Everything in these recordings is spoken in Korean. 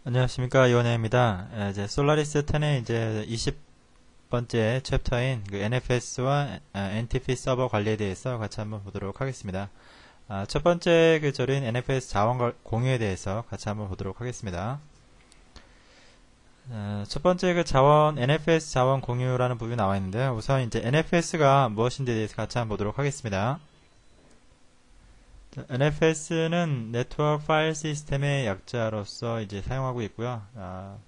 안녕하십니까, 이원혜입니다. 이제 솔라리스 10의 이제 20번째 챕터인 그 NFS와 NTP 서버 관리에 대해서 같이 한번 보도록 하겠습니다. 첫 번째 그 절인 NFS 자원 공유에 대해서 같이 한번 보도록 하겠습니다. 첫 번째 그 NFS 자원 공유라는 부분이 나와 있는데, 우선 이제 NFS가 무엇인지에 대해서 같이 한번 보도록 하겠습니다. NFS는 네트워크 파일 시스템의 약자로서 이제 사용하고 있고요.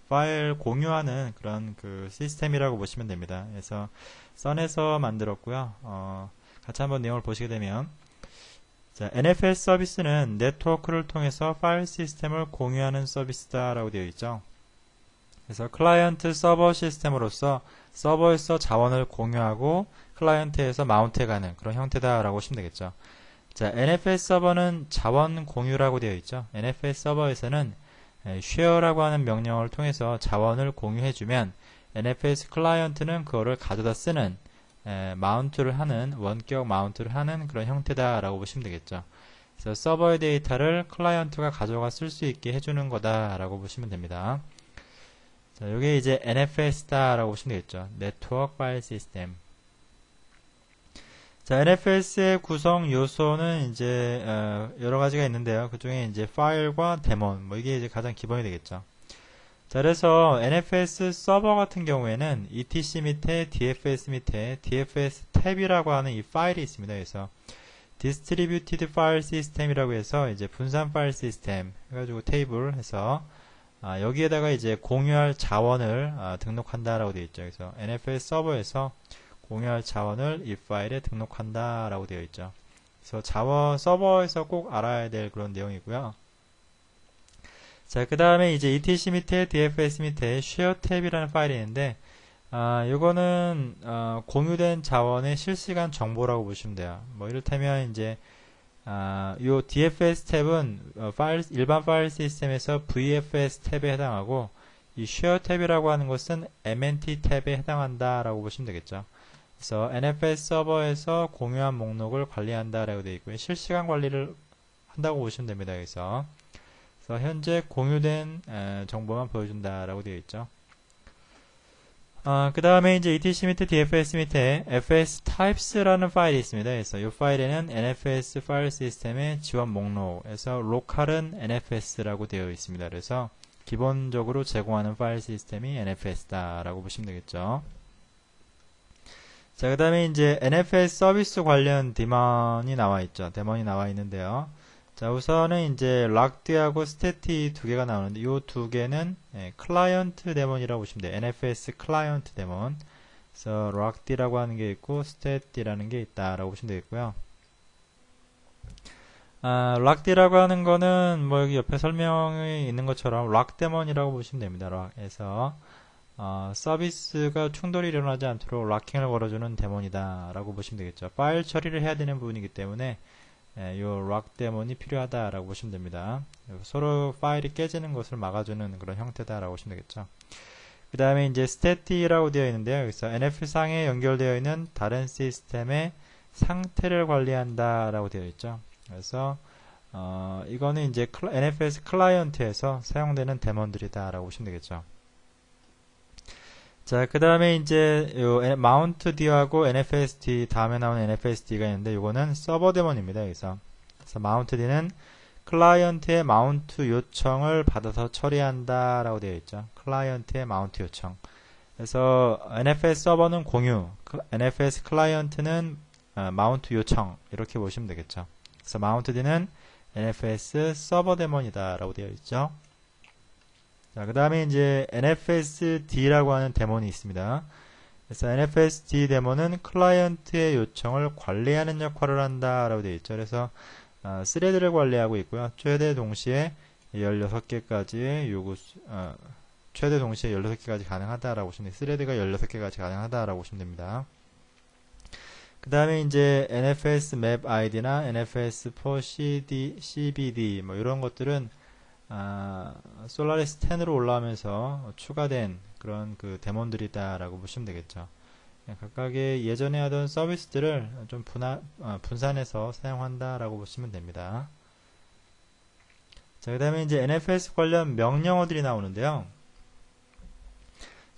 파일 공유하는 그런 그 시스템이라고 보시면 됩니다. 그래서 선에서 만들었고요. 같이 한번 내용을 보시게 되면, NFS 서비스는 네트워크를 통해서 파일 시스템을 공유하는 서비스다라고 되어 있죠. 그래서 클라이언트 서버 시스템으로서 서버에서 자원을 공유하고 클라이언트에서 마운트해가는 그런 형태다라고 보시면 되겠죠. NFS 서버는 자원 공유라고 되어 있죠. NFS 서버에서는 share라고 하는 명령을 통해서 자원을 공유해주면 NFS 클라이언트는 그거를 가져다 쓰는 마운트를 하는 원격 마운트를 하는 그런 형태다라고 보시면 되겠죠. 그래서 서버의 데이터를 클라이언트가 가져가 쓸 수 있게 해주는 거다라고 보시면 됩니다. 자, 이게 이제 NFS다라고 보시면 되겠죠. 네트워크 파일 시스템. 자, NFS의 구성 요소는 이제 여러 가지가 있는데요. 그 중에 이제 파일과 데몬, 이게 이제 가장 기본이 되겠죠. 자, 그래서 NFS 서버 같은 경우에는 ETC 밑에 DFS 밑에 DFS 탭이라고 하는 이 파일이 있습니다. 그래서 Distributed File System이라고 해서 이제 분산 파일 시스템 해가지고 테이블 해서 여기에다가 이제 공유할 자원을 등록한다라고 되어 있죠. 그래서 NFS 서버에서 공유할 자원을 이 파일에 등록한다 라고 되어 있죠. 그래서 자원 서버에서 꼭 알아야 될 그런 내용이고요. 자, 그 다음에 이제 ETC 밑에 DFS 밑에 share 탭이라는 파일이 있는데, 요거는 공유된 자원의 실시간 정보라고 보시면 돼요. 이를테면 이제 요 DFS 탭은 일반 파일 시스템에서 VFS 탭에 해당하고, 이 share 탭이라고 하는 것은 MNT 탭에 해당한다라고 보시면 되겠죠. 그래서 NFS 서버에서 공유한 목록을 관리한다라고 되어 있고요. 실시간 관리를 한다고 보시면 됩니다. 그래서 현재 공유된 정보만 보여준다라고 되어 있죠. 그 다음에 이제 ETC 밑에 DFS 밑에 FS Types라는 파일이 있습니다. 그래서 이 파일에는 NFS 파일 시스템의 지원 목록에서 로컬은 NFS라고 되어 있습니다. 그래서 기본적으로 제공하는 파일 시스템이 NFS다라고 보시면 되겠죠. 자, 그 다음에 이제 NFS 서비스 관련 데몬이 나와 있죠. 데몬이 나와 있는데요. 자, 우선은 이제 락디하고 스태티 두 개가 나오는데, 이 두 개는 클라이언트 데몬이라고 보시면 돼요. NFS 클라이언트 데몬. 그래서 락디라고 하는 게 있고, 스태티라는 게 있다라고 보시면 되겠고요. 락디라고 하는 거는 여기 옆에 설명이 있는 것처럼 락 데몬이라고 보시면 됩니다. 락에서 서비스가 충돌이 일어나지 않도록 락킹을 걸어주는 데몬이다 라고 보시면 되겠죠. 파일 처리를 해야 되는 부분이기 때문에 이 락 데몬이 필요하다 라고 보시면 됩니다. 서로 파일이 깨지는 것을 막아주는 그런 형태다 라고 보시면 되겠죠. 그 다음에 이제 스태티라고 되어 있는데요. 여기서 NF상에 연결되어 있는 다른 시스템의 상태를 관리한다 라고 되어 있죠. 그래서 이거는 이제 NFS 클라이언트에서 사용되는 데몬들이다 라고 보시면 되겠죠. 자, 그 다음에 이제 요 마운트 D하고 NFSD 다음에 나오는 NFSD가 있는데, 요거는 서버 데몬입니다. 그래서 마운트 D는 클라이언트의 마운트 요청을 받아서 처리한다 라고 되어 있죠. 클라이언트의 마운트 요청. 그래서 NFS 서버는 공유, NFS 클라이언트는 마운트 요청, 이렇게 보시면 되겠죠. 그래서 마운트 D는 NFS 서버 데몬이다 라고 되어 있죠. 자, 그 다음에 이제 NFSD라고 하는 데몬이 있습니다. 그래서 NFSD 데몬은 클라이언트의 요청을 관리하는 역할을 한다 라고 되어 있죠. 그래서 스레드를 관리하고 있고요. 최대 동시에 16개까지 최대 동시에 16개까지 가능하다라고 보시면 됩니다. 스레드가 16개까지 가능하다라고 보시면 됩니다. 그 다음에 이제 NFS 맵 ID나 NFS for CBD 이런 것들은 솔라리스 10으로 올라오면서 추가된 그런 그 데몬들이다라고 보시면 되겠죠. 각각의 예전에 하던 서비스들을 좀 분산해서 사용한다라고 보시면 됩니다. 자, 그 다음에 이제 NFS 관련 명령어들이 나오는데요.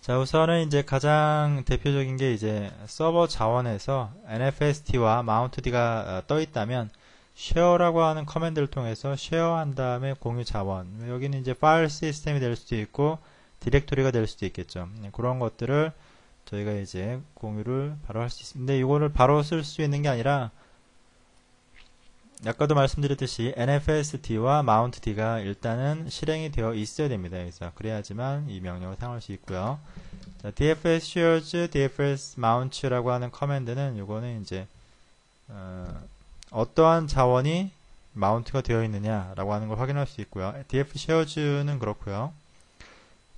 자, 우선은 이제 가장 대표적인 게 이제 서버 자원에서 NFST와 MountD가 떠 있다면 share라고 하는 커맨드를 통해서 share 한 다음에 공유 자원. 여기는 이제 파일 시스템이 될 수도 있고 디렉토리가 될 수도 있겠죠. 그런 것들을 저희가 이제 공유를 바로 할 수 있습니다. 근데 이거를 바로 쓸 수 있는 게 아니라 아까도 말씀드렸듯이 NFST와 MountD가 일단은 실행이 되어 있어야 됩니다. 그래서 그래야지만 이 명령을 사용할 수 있고요. 자, DFS shares, DFS mounts라고 하는 커맨드는 이거는 이제 어떠한 자원이 마운트가 되어 있느냐라고 하는 걸 확인할 수 있고요. DF shares는 그렇고요.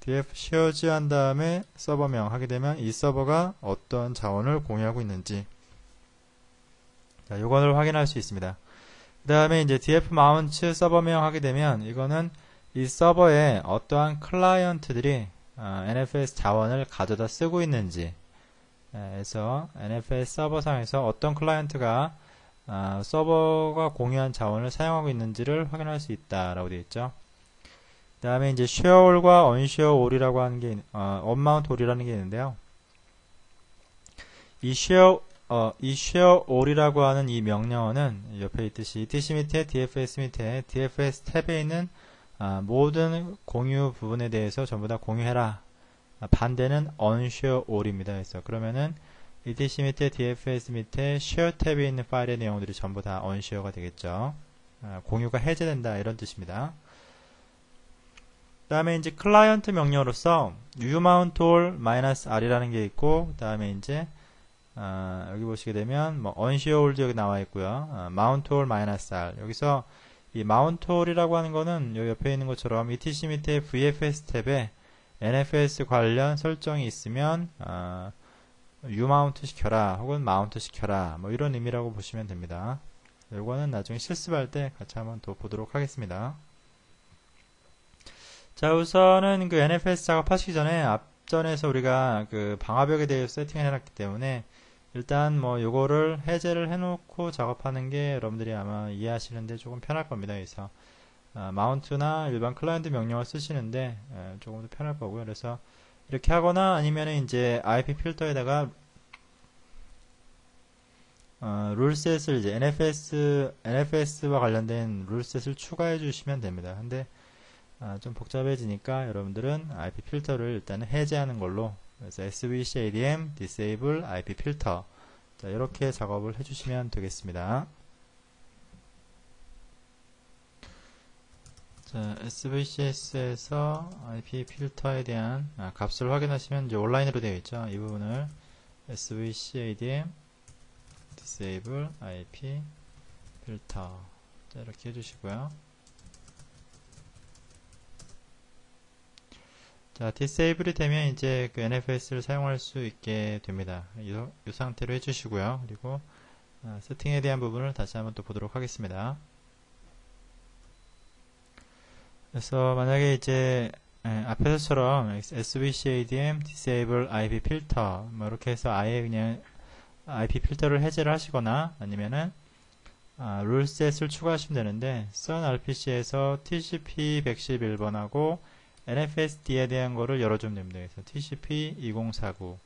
DF shares 한 다음에 서버명 하게 되면 이 서버가 어떤 자원을 공유하고 있는지 자, 이거를 확인할 수 있습니다. 그 다음에 이제 df mount 서버명 하게 되면 이거는 이 서버에 어떠한 클라이언트들이 NFS 자원을 가져다 쓰고 있는지 그래서 NFS 서버상에서 어떤 클라이언트가 서버가 공유한 자원을 사용하고 있는지를 확인할 수 있다라고 되어 있죠. 그 다음에 이제 share all과 unshare all이라고 하는 게 unmount all이라는 게 있는데요. 이 share all이라고 하는 이 명령어는 옆에 있듯이 etc 밑에 dfs 밑에 dfs 탭에 있는 모든 공유 부분에 대해서 전부 다 공유해라. 반대는 unshare all입니다. 그래서 그러면은 etc 밑에 dfs 밑에 share 탭에 있는 파일의 내용들이 전부 다 unshare가 되겠죠. 공유가 해제된다 이런 뜻입니다. 그 다음에 이제 클라이언트 명령으로서 umount all -r이라는 게 있고 그 다음에 이제 여기 보시게 되면 뭐 unshare all도 여기 나와 있고요. mount all -r 여기서 이 mount all이라고 하는 거는 여기 옆에 있는 것처럼 etc 밑에 vfs 탭에 NFS 관련 설정이 있으면 umount 시켜라 혹은 mount 시켜라 뭐 이런 의미라고 보시면 됩니다. 이거는 나중에 실습할 때 같이 한번 또 보도록 하겠습니다. 자, 우선은 그 NFS 작업하시기 전에 앞전에서 우리가 그 방화벽에 대해서 세팅을 해놨기 때문에 일단 뭐 요거를 해제를 해놓고 작업하는 게 여러분들이 아마 이해하시는데 조금 편할 겁니다. 그래서 마운트나 일반 클라이언트 명령을 쓰시는데 조금 더 편할 거고요. 그래서 이렇게 하거나 아니면은 이제 IP 필터에다가 룰셋을 이제 NFS와 관련된 룰셋을 추가해 주시면 됩니다. 근데 좀 복잡해지니까 여러분들은 IP 필터를 일단은 해제하는 걸로 그래서 svcadm disable IP 필터 자, 이렇게 작업을 해주시면 되겠습니다. 자, svcs에서 IP 필터에 대한 값을 확인하시면 이제 온라인으로 되어 있죠. 이 부분을 svcadm disable IP 필터 자, 이렇게 해주시고요. 자, disable이 되면 이제 그 NFS를 사용할 수 있게 됩니다. 이 상태로 해주시고요. 그리고 세팅에 대한 부분을 다시 한번 또 보도록 하겠습니다. 그래서 만약에 이제 앞에서처럼 svcadm disable IP 필터 뭐 이렇게 해서 아예 그냥 IP 필터를 해제를 하시거나 아니면은 룰셋을 추가하시면 되는데 sunrpc에서 tcp 111번하고 NFSD에 대한 거를 열어주면 됩니다. 그래서 TCP 2049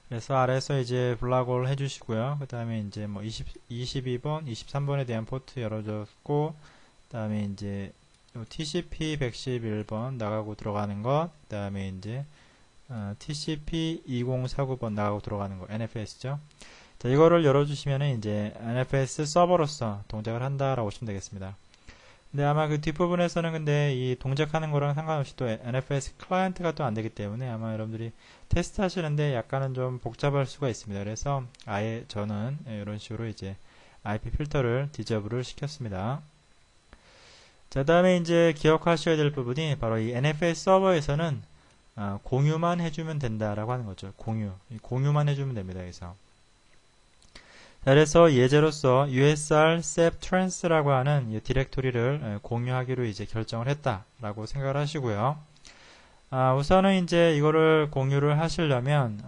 그래서 아래에서 이제 블락홀 해주시고요. 그 다음에 이제 뭐 22번, 23번에 대한 포트 열어줬고 그 다음에 이제 TCP 111번 나가고 들어가는 것, 그 다음에 이제 TCP 2049번 나가고 들어가는 거, NFS죠. 자, 이거를 열어주시면은 이제 NFS 서버로서 동작을 한다라고 보시면 되겠습니다. 근데 아마 그 뒷부분에서는 근데 이 동작하는 거랑 상관없이 또 NFS 클라이언트가 또 안 되기 때문에 아마 여러분들이 테스트 하시는데 약간은 좀 복잡할 수가 있습니다. 그래서 아예 저는 이런 식으로 이제 IP 필터를 디저블을 시켰습니다. 자, 다음에 이제 기억하셔야 될 부분이 바로 이 NFS 서버에서는 공유만 해주면 된다라고 하는 거죠. 공유만 해주면 됩니다. 그래서 자, 그래서 예제로서 usr sep trans라고 하는 이 디렉토리를 공유하기로 이제 결정을 했다라고 생각을 하시고요. 우선은 이제 이거를 공유를 하시려면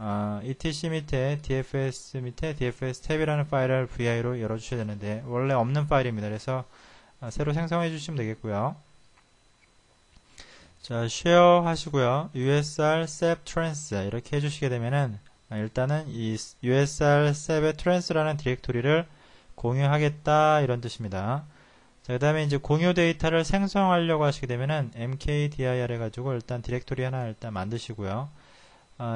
etc 밑에 dfs 밑에 dfs 탭이라는 파일을 vi로 열어주셔야 되는데 원래 없는 파일입니다. 그래서 새로 생성해 주시면 되겠고요. 자, share 하시고요. usr sep trans 이렇게 해주시게 되면은 일단은 이 usr sep의 trans라는 디렉토리를 공유하겠다 이런 뜻입니다. 자, 그 다음에 이제 공유 데이터를 생성하려고 하시게 되면은 mkdir 해가지고 일단 디렉토리 하나 일단 만드시고요.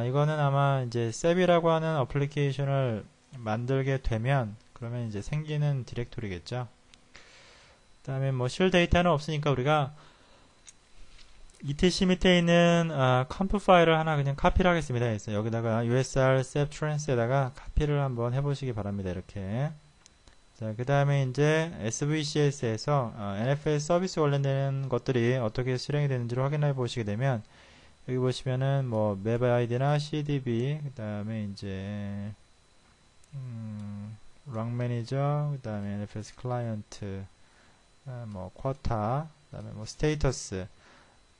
이거는 아마 이제 sep이라고 하는 어플리케이션을 만들게 되면 그러면 이제 생기는 디렉토리겠죠. 그 다음에 뭐 실 데이터는 없으니까 우리가 etc 밑에 있는 컴프 파일을 하나 그냥 카피를 하겠습니다. 그래서 여기다가 usr sep trans에다가 카피를 한번 해보시기 바랍니다. 이렇게. 자, 그 다음에 이제 SVCS에서 NFS 서비스 관련된 것들이 어떻게 실행이 되는지를 확인해 보시게 되면 여기 보시면은 뭐 맵 아이디나 CDB 그 다음에 이제 락 매니저 그 다음에 NFS 클라이언트 뭐 쿼타 그 다음에 뭐 스테이터스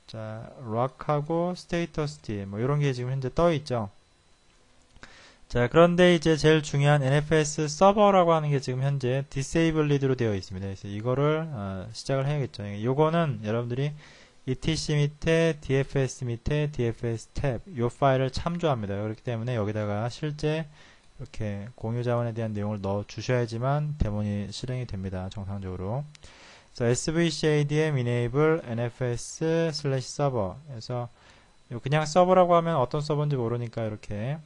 자 락하고 스테이터스 D 뭐 이런 게 지금 현재 떠 있죠. 자, 그런데 이제 제일 중요한 NFS 서버라고 하는 게 지금 현재 disabled로 되어 있습니다. 그래서 이거를 시작을 해야겠죠. 요거는 여러분들이 etc 밑에 dfs 밑에 dfs 탭 요 파일을 참조합니다. 그렇기 때문에 여기다가 실제 이렇게 공유 자원에 대한 내용을 넣어 주셔야지만 데몬이 실행이 됩니다. 정상적으로. 그래서 svcadm enable nfs server 그래서 그냥 서버라고 하면 어떤 서버인지 모르니까 이렇게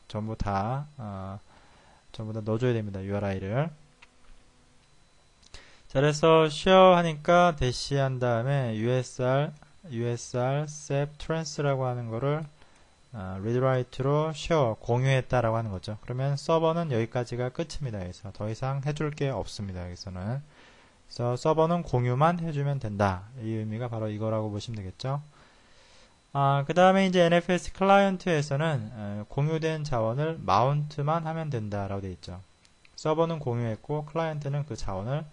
전부 다 넣어줘야 됩니다. URI를. 자, 그래서 share 하니까 대시 한 다음에 usr sep trans라고 하는 거를 read write로 share 공유했다라고 하는 거죠. 그러면 서버는 여기까지가 끝입니다. 그래서 더 이상 해줄 게 없습니다. 여기서는. 그래서 서버는 공유만 해주면 된다. 이 의미가 바로 이거라고 보시면 되겠죠. 그 다음에 이제 NFS 클라이언트에서는 공유된 자원을 마운트만 하면 된다라고 되어 있죠. 서버는 공유했고 클라이언트는 그 자원을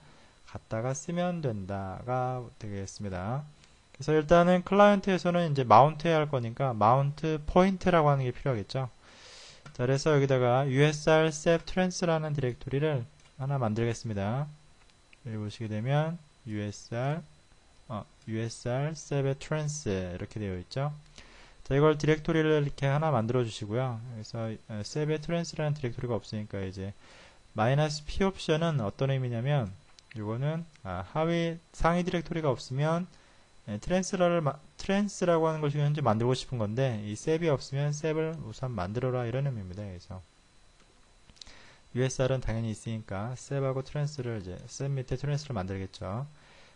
갖다가 쓰면 된다가 되겠습니다. 그래서 일단은 클라이언트에서는 이제 마운트 해야 할 거니까 마운트 포인트라고 하는 게 필요하겠죠. 자, 그래서 여기다가 usr sep trans라는 디렉토리를 하나 만들겠습니다. 여기 보시게 되면 usr sep의 trans 이렇게 되어 있죠. 자, 이걸 디렉토리를 이렇게 하나 만들어 주시고요. 그래서 sep의 trans라는 디렉토리가 없으니까 이제 -p 옵션은 어떤 의미냐면 이거는 상위 디렉토리가 없으면 trans라고 하는 것이 현재 만들고 싶은 건데 이 sep이 없으면 sep을 우선 만들어라 이런 의미입니다. 그래서 usr은 당연히 있으니까 sep하고 trans를 이제 sep 밑에 trans를 만들겠죠.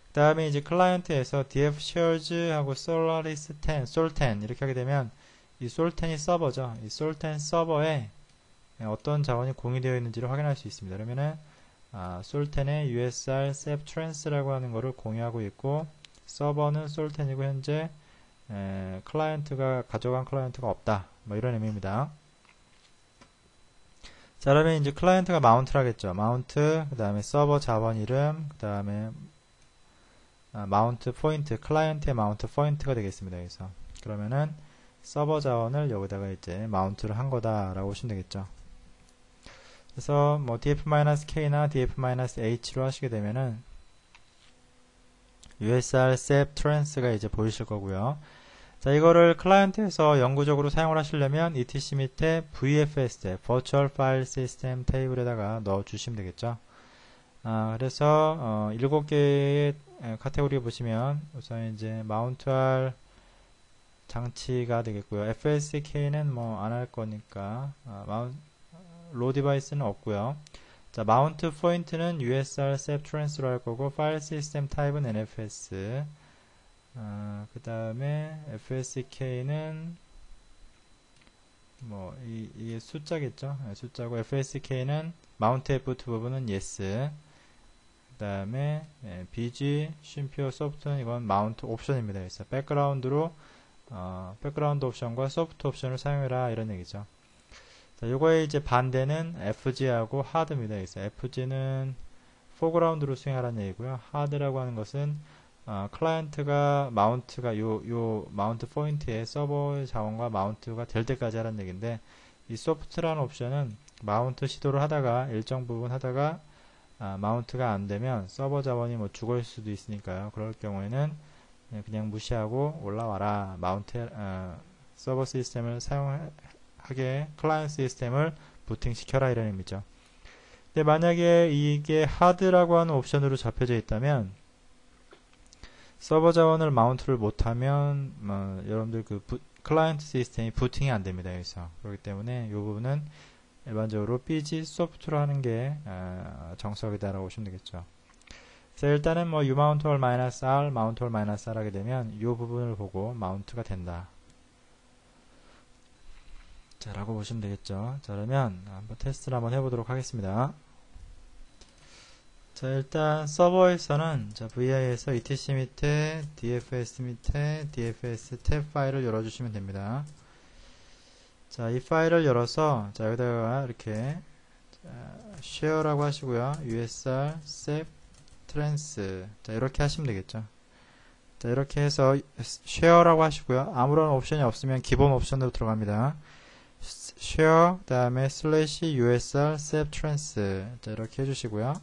그 다음에 이제 클라이언트에서 df shares 하고 solaris 10, sol 10 이렇게 하게 되면 이 sol 10이 서버죠. 이 sol 10 서버에 어떤 자원이 공유되어 있는지를 확인할 수 있습니다. 그러면은 sol 10에 usr sep trans라고 하는 거를 공유하고 있고 서버는 sol 10이고 현재 클라이언트가 가져간 클라이언트가 없다. 뭐 이런 의미입니다. 자, 그러면 이제 클라이언트가 마운트를 하겠죠. 마운트, 그 다음에 서버 자원 이름, 그 다음에 마운트 포인트, 클라이언트의 마운트 포인트가 되겠습니다. 그래서 그러면은 서버 자원을 여기다가 이제 마운트를 한 거다라고 보시면 되겠죠. 그래서 뭐 df-k나 df-h로 하시게 되면은 usr sep trans가 이제 보이실 거고요. 자, 이거를 클라이언트에서 영구적으로 사용을 하시려면 etc 밑에 vfs, virtual file system 테이블에다가 넣어 주시면 되겠죠. 그래서 7개의 카테고리 보시면 우선 이제 마운트할 장치가 되겠고요. FSK는 뭐 안 할 거니까 로 디바이스는 없고요. 자, 마운트 포인트는 usr sep trans로 할 거고 파일 시스템 타입은 NFS. 그 다음에 FSK는 뭐 이게 숫자겠죠. 숫자고 FSK는 마운트 F2 부분은 yes. 그 다음에 BG, 쉼표, 소프트는 이건 마운트 옵션입니다. 그래서 백그라운드로 백그라운드 옵션과 소프트 옵션을 사용해라 이런 얘기죠. 자, 요거의 이제 반대는 FG하고 하드입니다. 그래서 FG는 포그라운드로 수행하라는 얘기고요. 하드라고 하는 것은 클라이언트가 마운트가 요 마운트 포인트에 서버의 자원과 마운트가 될 때까지 하라는 얘기인데 이 소프트라는 옵션은 마운트 시도를 하다가 일정 부분 하다가 마운트가 안 되면 서버 자원이 뭐 죽을 수도 있으니까요. 그럴 경우에는 그냥 무시하고 올라와라. 마운트, 서버 시스템을 사용하게 클라이언트 시스템을 부팅시켜라 이런 의미죠. 근데 만약에 이게 하드라고 하는 옵션으로 잡혀져 있다면 서버 자원을 마운트를 못하면 여러분들 그 클라이언트 시스템이 부팅이 안 됩니다. 여기서 그렇기 때문에 이 부분은 일반적으로 BG 소프트로 하는 게 정석이다라고 보시면 되겠죠. 그래서 일단은 뭐 U-mount or -R, mount or -R 하게 되면 이 부분을 보고 마운트가 된다. 자, 라고 보시면 되겠죠. 자, 그러면 한번 테스트를 한번 해보도록 하겠습니다. 자, 일단 서버에서는 자, VI에서 etc 밑에 dfs 밑에 dfs 탭 파일을 열어주시면 됩니다. 자, 이 파일을 열어서 자, 여기다가 이렇게 share라고 하시고요. usr sep trans 자, 이렇게 하시면 되겠죠. 자, 이렇게 해서 share라고 하시고요. 아무런 옵션이 없으면 기본 옵션으로 들어갑니다. share 다음에 /usr sep trans 자, 이렇게 해주시고요.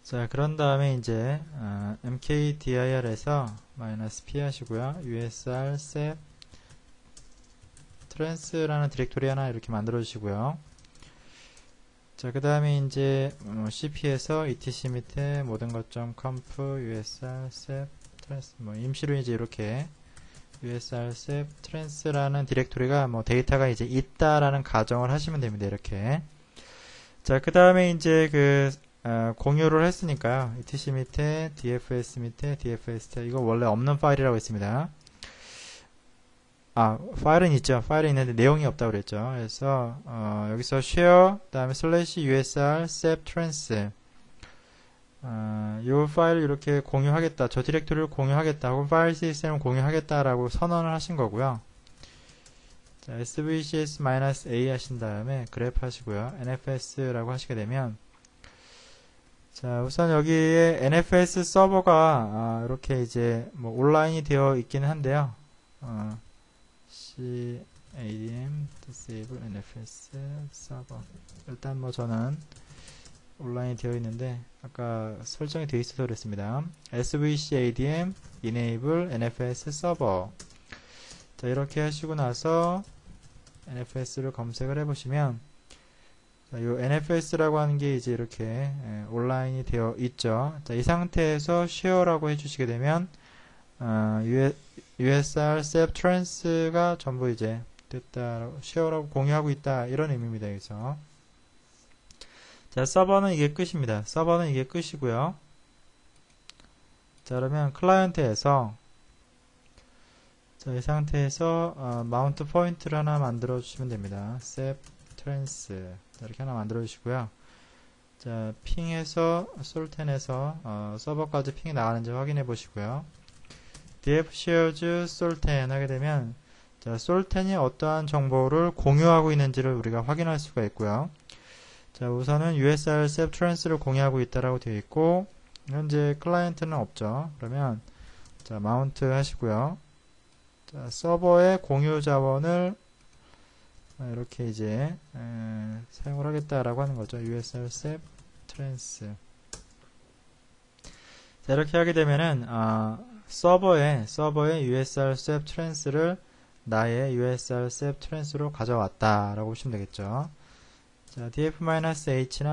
자, 그런 다음에 이제 mkdir에서 -p 하시고요. usr sep trans라는 디렉토리 하나 이렇게 만들어 주시고요. 자, 그 다음에 이제 cp에서 etc 밑에 모든 것.conf usr sep trans 임시로 이제 이렇게 usr sep trans라는 디렉토리가 데이터가 이제 있다라는 가정을 하시면 됩니다. 이렇게. 자, 그 다음에 이제 공유를 했으니까요. etc 밑에 dfs 밑에 dfs 이거 원래 없는 파일이라고 했습니다. 파일은 있죠. 파일은 있는데 내용이 없다고 그랬죠. 그래서 여기서 share 다음에 /usr sep trans 이 파일을 이렇게 공유하겠다. 저 디렉토리를 공유하겠다. 혹은 파일 시스템을 공유하겠다라고 선언을 하신 거고요. 자, svcs-a 하신 다음에 grep 하시고요. nfs라고 하시게 되면 자, 우선 여기에 NFS 서버가 이렇게 이제 온라인이 되어 있기는 한데요. cadm disable NFS 서버 일단 저는 온라인이 되어 있는데 아까 설정이 되어 있어서 그랬습니다. svcadm enable NFS 서버 자, 이렇게 하시고 나서 NFS를 검색을 해보시면 자, 이 NFS라고 하는 게 이제 이렇게 온라인이 되어 있죠. 자, 이 상태에서 share라고 해주시게 되면 usr sep trans가 전부 이제 됐다, share라고 공유하고 있다 이런 의미입니다. 여기서 자, 서버는 이게 끝입니다. 서버는 이게 끝이고요. 자, 그러면 클라이언트에서 자, 이 상태에서 마운트 포인트를 하나 만들어 주시면 됩니다. sep trans 이렇게 하나 만들어 주시고요. 자, 핑에서 솔텐에서 서버까지 핑이 나가는지 확인해 보시고요. df shares solten 하게 되면 자, 솔텐이 어떠한 정보를 공유하고 있는지를 우리가 확인할 수가 있고요. 자, 우선은 usr sep trans를 공유하고 있다라고 되어 있고 현재 클라이언트는 없죠. 그러면 자, 마운트 하시고요. 자, 서버의 공유 자원을 이렇게 이제 사용을 하겠다라고 하는 거죠. usr sep trans 자, 이렇게 하게 되면은 서버에 usr sep trans를 나의 usr sep trans로 가져왔다라고 보시면 되겠죠. 자, df-h나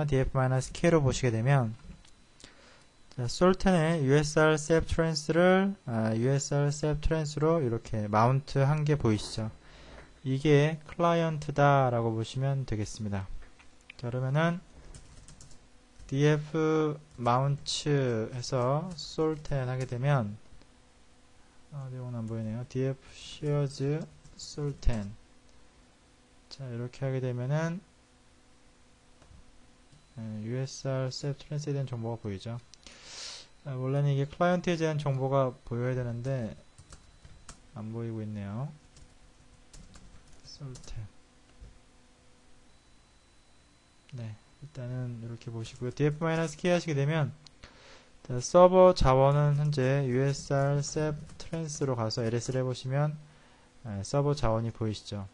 df-k로 보시게 되면 자, 솔텐의 usr sep trans를 usr sep trans로 이렇게 마운트 한 게 보이시죠? 이게 클라이언트다 라고 보시면 되겠습니다. 자, 그러면은 df mount 해서 솔텐 하게 되면 내용은 안 보이네요. df shares 솔텐 자, 이렇게 하게 되면은 usr sep trans에 대한 정보가 보이죠. 원래는 이게 클라이언트에 대한 정보가 보여야 되는데 안 보이고 있네요. 솔텐 네, 일단은 이렇게 보시고요. df-k 하시게 되면 자, 서버 자원은 현재 usr sep trans로 가서 ls를 해보시면 서버 자원이 보이시죠.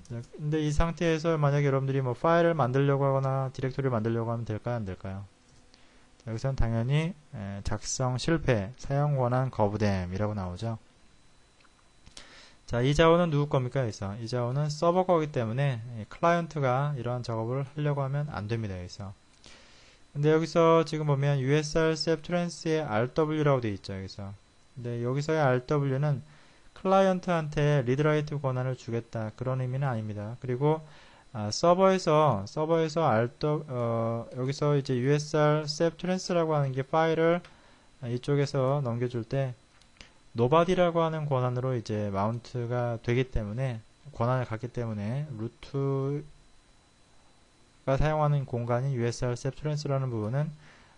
근데 이 상태에서 만약에 여러분들이 뭐 파일을 만들려고 하거나 디렉토리를 만들려고 하면 될까요? 안 될까요? 자, 여기서는 당연히 작성 실패, 사용 권한 거부됨이라고 나오죠. 자, 이 자원은 누구 겁니까? 여기서 이 자원은 서버 거기 때문에 클라이언트가 이러한 작업을 하려고 하면 안 됩니다. 여기서. 근데 여기서 지금 보면 USR SAP Trance의 RW라고 되어 있죠. 여기서. 근데 여기서의 RW는 클라이언트한테 리드라이트 권한을 주겠다, 그런 의미는 아닙니다. 그리고 서버에서 여기서 이제 USR SAP Trance라고 하는 게 파일을 이쪽에서 넘겨줄 때 nobody라고 하는 권한으로 이제 마운트가 되기 때문에, 권한을 갖기 때문에 루트가 사용하는 공간인 USR SAP Trance라는 부분은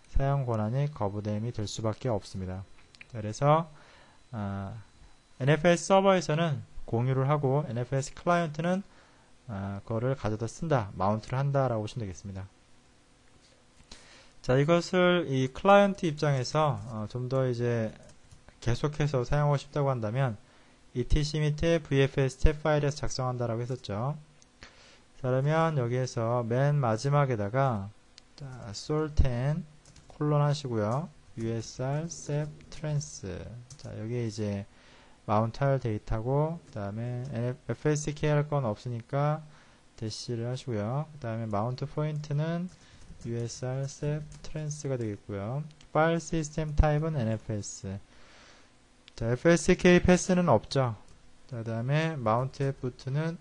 사용 권한이 거부됨이 될 수밖에 없습니다. 그래서 NFS 서버에서는 공유를 하고 NFS 클라이언트는 그거를 가져다 쓴다, 마운트를 한다 라고 보시면 되겠습니다. 자, 이것을 이 클라이언트 입장에서 좀 더 이제 계속해서 사용하고 싶다고 한다면 etc 밑에 vfs 탭 파일에서 작성한다라고 했었죠. 자, 그러면 여기에서 맨 마지막에다가 sol10 콜론 하시고요. usr sap trans. 자, 여기에 이제 마운트 할 데이터고, 그 다음에 fsk 할 건 없으니까 대시를 하시고요. 그 다음에 마운트 포인트는 usr sap trans가 되겠고요. 파일 시스템 타입은 nfs. 자, fsk 패스는 없죠. 그 다음에 마운트 풋는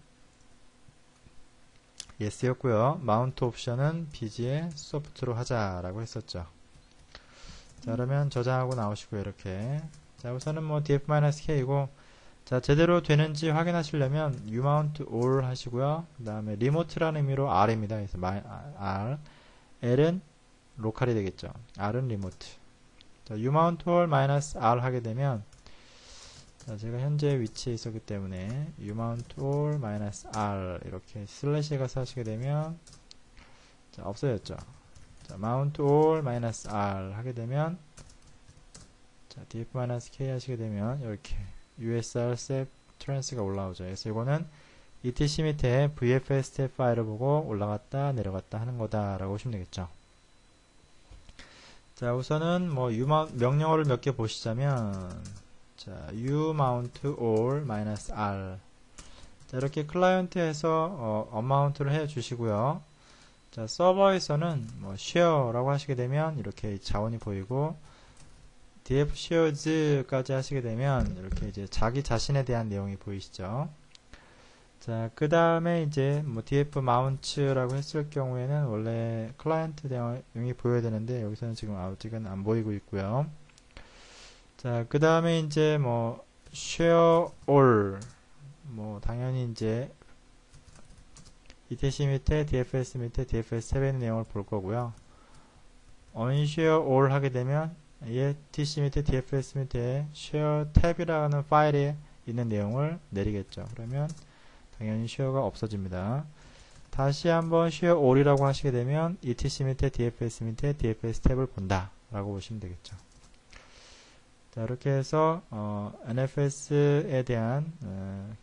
yes였고요. 마운트 옵션은 bg에 소프트로 하자라고 했었죠. 자, 그러면 저장하고 나오시고요. 이렇게. 자, 우선은 뭐 df-k이고, 자, 제대로 되는지 확인하시려면 umount all 하시고요. 그 다음에 리모트라는 의미로 r입니다. 그래서 r, l은 로컬이 되겠죠. r은 리모트. 자, umount all -r 하게 되면, 자, 제가 현재 위치에 있었기 때문에 umount all -r 이렇게 슬래시에 가서 하시게 되면, 자, 없어졌죠. 자, mount all -r 하게 되면, 자, df-k 하시게 되면 이렇게 usr sap trance가 올라오죠. 그래서 이거는 etc 밑에 vfs 탭 파일을 보고 올라갔다 내려갔다 하는 거다 라고 보시면 되겠죠. 자, 우선은 뭐 명령어를 몇 개 보시자면, 자, umount all -r. 자, 이렇게 클라이언트에서 어마운트를 해 주시고요. 자, 서버에서는 뭐 share라고 하시게 되면 이렇게 자원이 보이고, df shares까지 하시게 되면 이렇게 이제 자기 자신에 대한 내용이 보이시죠. 자, 그 다음에 이제 뭐 df mounts라고 했을 경우에는 원래 클라이언트 내용이 보여야 되는데 여기서는 지금 아직은 안 보이고 있고요. 자, 그 다음에 이제 뭐 share all, 뭐 당연히 이제 etc 밑에 dfs 밑에 dfs 탭에 있는 내용을 볼 거고요. unshare all 하게 되면 etc 밑에 dfs 밑에 share 탭이라는 파일에 있는 내용을 내리겠죠. 그러면 당연히 share가 없어집니다. 다시 한번 share all이라고 하시게 되면 etc 밑에 dfs 밑에 dfs 탭을 본다 라고 보시면 되겠죠. 자, 이렇게 해서 NFS에 대한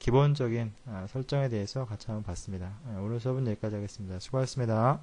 기본적인 설정에 대해서 같이 한번 봤습니다. 오늘 수업은 여기까지 하겠습니다. 수고하셨습니다.